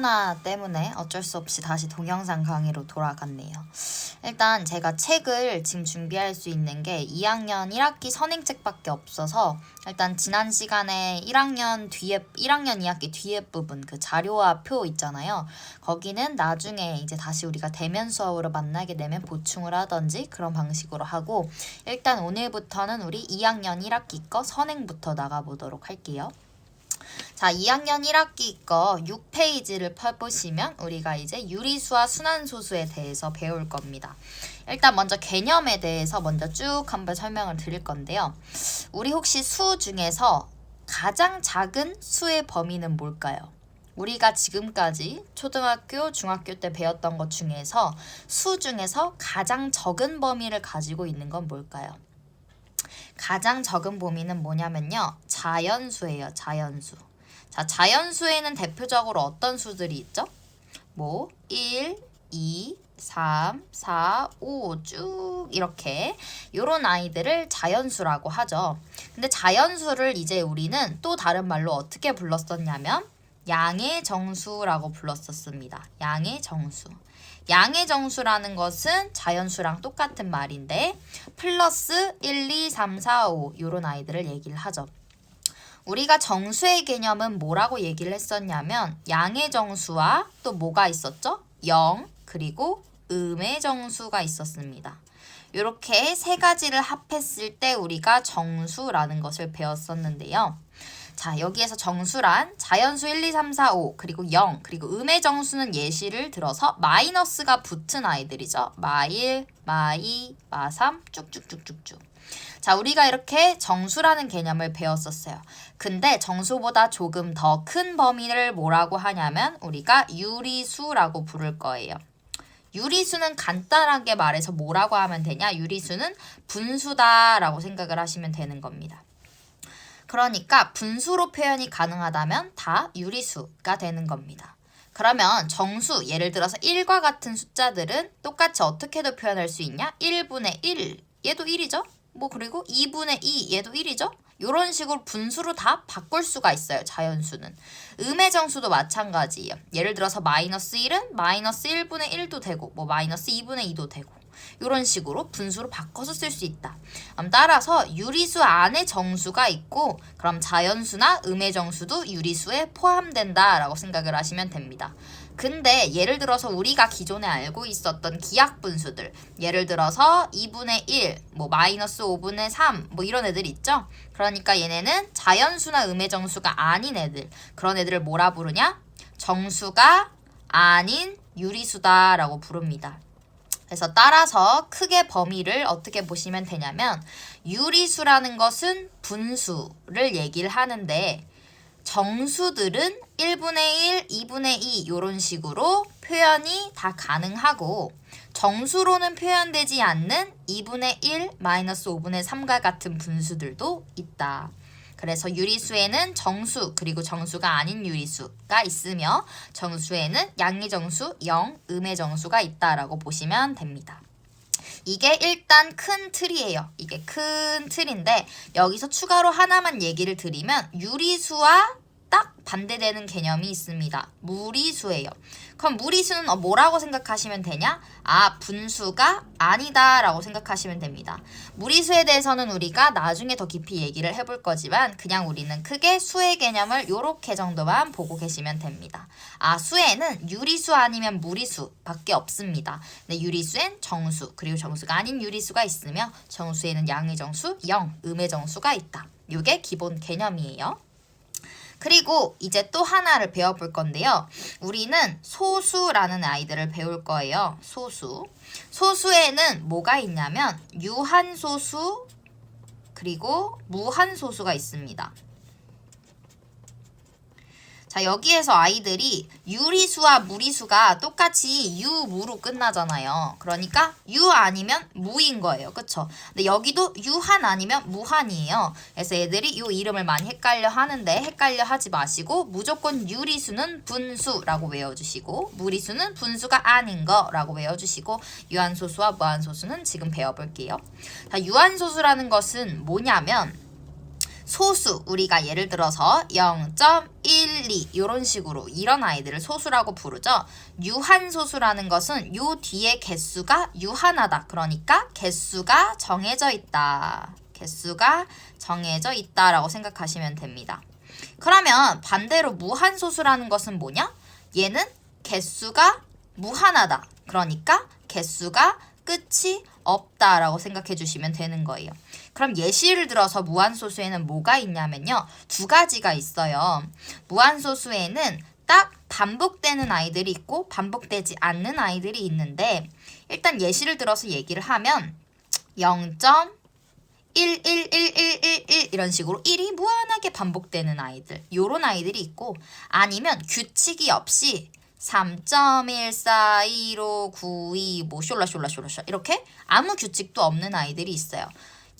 코로나 때문에 어쩔 수 없이 다시 동영상 강의로 돌아갔네요. 일단 제가 책을 지금 준비할 수 있는 게 2학년 1학기 선행책밖에 없어서 일단 지난 시간에 1학년 2학기 뒤에 부분 그 자료와 표 있잖아요. 거기는 나중에 이제 다시 우리가 대면 수업으로 만나게 되면 보충을 하던지 그런 방식으로 하고, 일단 오늘부터는 우리 2학년 1학기 거 선행부터 나가보도록 할게요. 자, 2학년 1학기 거 6페이지를 펴보시면 우리가 이제 유리수와 순환소수에 대해서 배울 겁니다. 일단 먼저 개념에 대해서 먼저 쭉 한번 설명을 드릴 건데요. 우리 혹시 수 중에서 가장 작은 수의 범위는 뭘까요? 우리가 지금까지 초등학교, 중학교 때 배웠던 것 중에서 수 중에서 가장 적은 범위를 가지고 있는 건 뭘까요? 가장 적은 범위는 뭐냐면요. 자연수예요. 자연수. 자, 자연수에는 대표적으로 어떤 수들이 있죠? 뭐 1, 2, 3, 4, 5 쭉 이렇게 요런 아이들을 자연수라고 하죠. 근데 자연수를 이제 우리는 또 다른 말로 어떻게 불렀었냐면 양의 정수라고 불렀었습니다. 양의 정수. 양의 정수라는 것은 자연수랑 똑같은 말인데 플러스 1, 2, 3, 4, 5 요런 아이들을 얘기를 하죠. 우리가 정수의 개념은 뭐라고 얘기를 했었냐면 양의 정수와 또 뭐가 있었죠? 0 그리고 음의 정수가 있었습니다. 이렇게 세 가지를 합했을 때 우리가 정수라는 것을 배웠었는데요. 자, 여기에서 정수란 자연수 1, 2, 3, 4, 5 그리고 0 그리고 음의 정수는 예시를 들어서 마이너스가 붙은 아이들이죠. 마1, 마2, 마3 쭉쭉쭉쭉쭉. 자, 우리가 이렇게 정수라는 개념을 배웠었어요. 근데 정수보다 조금 더 큰 범위를 뭐라고 하냐면 우리가 유리수라고 부를 거예요. 유리수는 간단하게 말해서 뭐라고 하면 되냐? 유리수는 분수다라고 생각을 하시면 되는 겁니다. 그러니까 분수로 표현이 가능하다면 다 유리수가 되는 겁니다. 그러면 정수, 예를 들어서 1과 같은 숫자들은 똑같이 어떻게도 표현할 수 있냐? 1분의 1, 얘도 1이죠? 뭐 그리고 2분의 2, 얘도 1이죠? 이런 식으로 분수로 다 바꿀 수가 있어요. 자연수는. 음의 정수도 마찬가지예요. 예를 들어서 마이너스 1은 마이너스 1분의 1도 되고 뭐 마이너스 2분의 2도 되고 이런 식으로 분수로 바꿔서 쓸 수 있다. 따라서 유리수 안에 정수가 있고 그럼 자연수나 음의 정수도 유리수에 포함된다라고 생각을 하시면 됩니다. 근데 예를 들어서 우리가 기존에 알고 있었던 기하분수들, 예를 들어서 2분의 1, 뭐 마이너스 5분의 3, 뭐 이런 애들 있죠? 그러니까 얘네는 자연수나 음의 정수가 아닌 애들, 그런 애들을 뭐라 부르냐? 정수가 아닌 유리수다라고 부릅니다. 그래서 따라서 크게 범위를 어떻게 보시면 되냐면 유리수라는 것은 분수를 얘기를 하는데 정수들은 1분의 1, 2분의 2 이런 식으로 표현이 다 가능하고 정수로는 표현되지 않는 2분의 1, 마이너스 5분의 3과 같은 분수들도 있다. 그래서 유리수에는 정수 그리고 정수가 아닌 유리수가 있으며 정수에는 양의 정수, 0, 음의 정수가 있다라고 보시면 됩니다. 이게 일단 큰 틀이에요. 이게 큰 틀인데 여기서 추가로 하나만 얘기를 드리면 유리수와 딱 반대되는 개념이 있습니다. 무리수예요. 그럼 무리수는 뭐라고 생각하시면 되냐? 아, 분수가 아니다 라고 생각하시면 됩니다. 무리수에 대해서는 우리가 나중에 더 깊이 얘기를 해볼 거지만 그냥 우리는 크게 수의 개념을 요렇게 정도만 보고 계시면 됩니다. 아, 수에는 유리수 아니면 무리수 밖에 없습니다. 근데 유리수엔 정수 그리고 정수가 아닌 유리수가 있으며 정수에는 양의 정수, 0, 음의 정수가 있다. 이게 기본 개념이에요. 그리고 이제 또 하나를 배워볼 건데요. 우리는 소수라는 아이들을 배울 거예요. 소수. 소수에는 뭐가 있냐면 유한소수 그리고 무한소수가 있습니다. 자, 여기에서 아이들이 유리수와 무리수가 똑같이 유무로 끝나잖아요. 그러니까 유 아니면 무인 거예요. 그쵸? 근데 여기도 유한 아니면 무한이에요. 그래서 애들이 이 이름을 많이 헷갈려 하는데 헷갈려 하지 마시고 무조건 유리수는 분수라고 외워주시고 무리수는 분수가 아닌 거라고 외워주시고 유한소수와 무한소수는 지금 배워볼게요. 자, 유한소수라는 것은 뭐냐면 소수, 우리가 예를 들어서 0.12 이런 식으로 이런 아이들을 소수라고 부르죠. 유한소수라는 것은 요 뒤에 개수가 유한하다. 그러니까 개수가 정해져 있다. 개수가 정해져 있다라고 생각하시면 됩니다. 그러면 반대로 무한소수라는 것은 뭐냐? 얘는 개수가 무한하다. 그러니까 개수가 끝이 없다라고 생각해 주시면 되는 거예요. 그럼 예시를 들어서 무한소수에는 뭐가 있냐면요. 두 가지가 있어요. 무한소수에는 딱 반복되는 아이들이 있고 반복되지 않는 아이들이 있는데 일단 예시를 들어서 얘기를 하면 0.1111111 이런 식으로 1이 무한하게 반복되는 아이들, 요런 아이들이 있고 아니면 규칙이 없이 3.141592 뭐 숄라숄라 이렇게 아무 규칙도 없는 아이들이 있어요.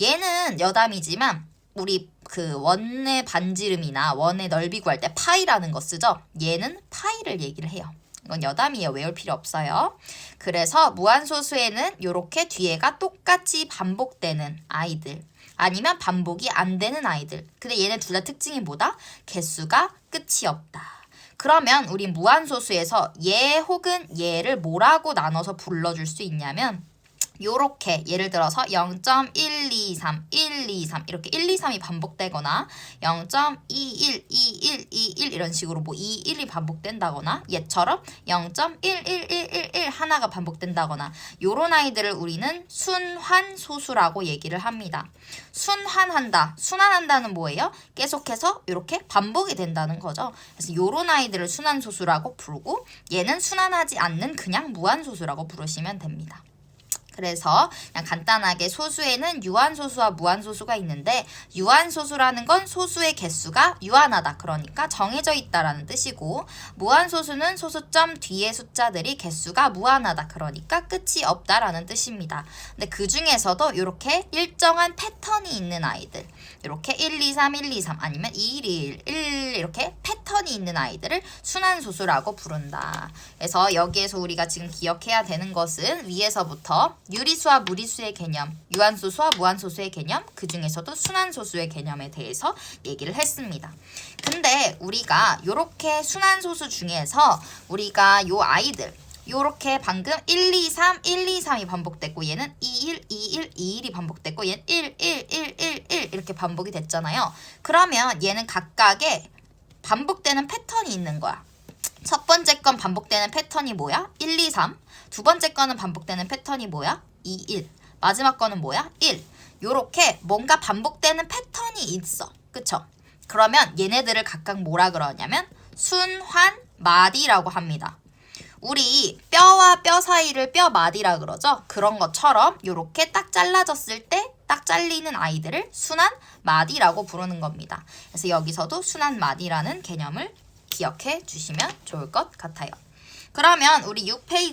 얘는 여담이지만 우리 그 원의 반지름이나 원의 넓이 구할 때 파이라는 거 쓰죠. 얘는 파이를 얘기를 해요. 이건 여담이에요. 외울 필요 없어요. 그래서 무한소수에는 이렇게 뒤에가 똑같이 반복되는 아이들 아니면 반복이 안 되는 아이들. 근데 얘네 둘 다 특징이 뭐다? 개수가 끝이 없다. 그러면 우리 무한소수에서 얘 혹은 얘를 뭐라고 나눠서 불러줄 수 있냐면 요렇게 예를 들어서 0.123, 123 이렇게 1, 2, 3이 반복되거나 0.21, 21, 21 이런 식으로 뭐 2, 1이 반복된다거나 얘처럼 0.11111 하나가 반복된다거나 요런 아이들을 우리는 순환소수라고 얘기를 합니다. 순환한다. 순환한다는 뭐예요? 계속해서 이렇게 반복이 된다는 거죠. 그래서 요런 아이들을 순환소수라고 부르고 얘는 순환하지 않는 그냥 무한소수라고 부르시면 됩니다. 그래서 그냥 간단하게 소수에는 유한소수와 무한소수가 있는데 유한소수라는 건 소수의 개수가 유한하다. 그러니까 정해져 있다라는 뜻이고 무한소수는 소수점 뒤에 숫자들이 개수가 무한하다. 그러니까 끝이 없다라는 뜻입니다. 근데 그 중에서도 이렇게 일정한 패턴이 있는 아이들 이렇게 1, 2, 3, 1, 2, 3 아니면 2, 1, 1 이렇게 패턴이 있는 아이들을 순환소수라고 부른다. 그래서 여기에서 우리가 지금 기억해야 되는 것은 위에서부터 유리수와 무리수의 개념, 유한소수와 무한소수의 개념, 그 중에서도 순환소수의 개념에 대해서 얘기를 했습니다. 근데 우리가 요렇게 순환소수 중에서 우리가 요 아이들 요렇게 방금 1, 2, 3, 1, 2, 3이 반복됐고 얘는 2, 1, 2, 1, 2, 1이 반복됐고 얘는 1, 1, 1, 1, 1 이렇게 반복이 됐잖아요. 그러면 얘는 각각의 반복되는 패턴이 있는 거야. 첫 번째 건 반복되는 패턴이 뭐야? 1, 2, 3. 두 번째 거는 반복되는 패턴이 뭐야? 2, 1. 마지막 거는 뭐야? 1. 요렇게 뭔가 반복되는 패턴이 있어. 그쵸? 그러면 얘네들을 각각 뭐라 그러냐면 순환마디라고 합니다. 우리 뼈와 뼈 사이를 뼈마디라 그러죠? 그런 것처럼 요렇게 딱 잘라졌을 때 딱 잘리는 아이들을 순환마디라고 부르는 겁니다. 그래서 여기서도 순환마디라는 개념을 기억해 주시면 좋을 것 같아요. 그러면 우리 6페이지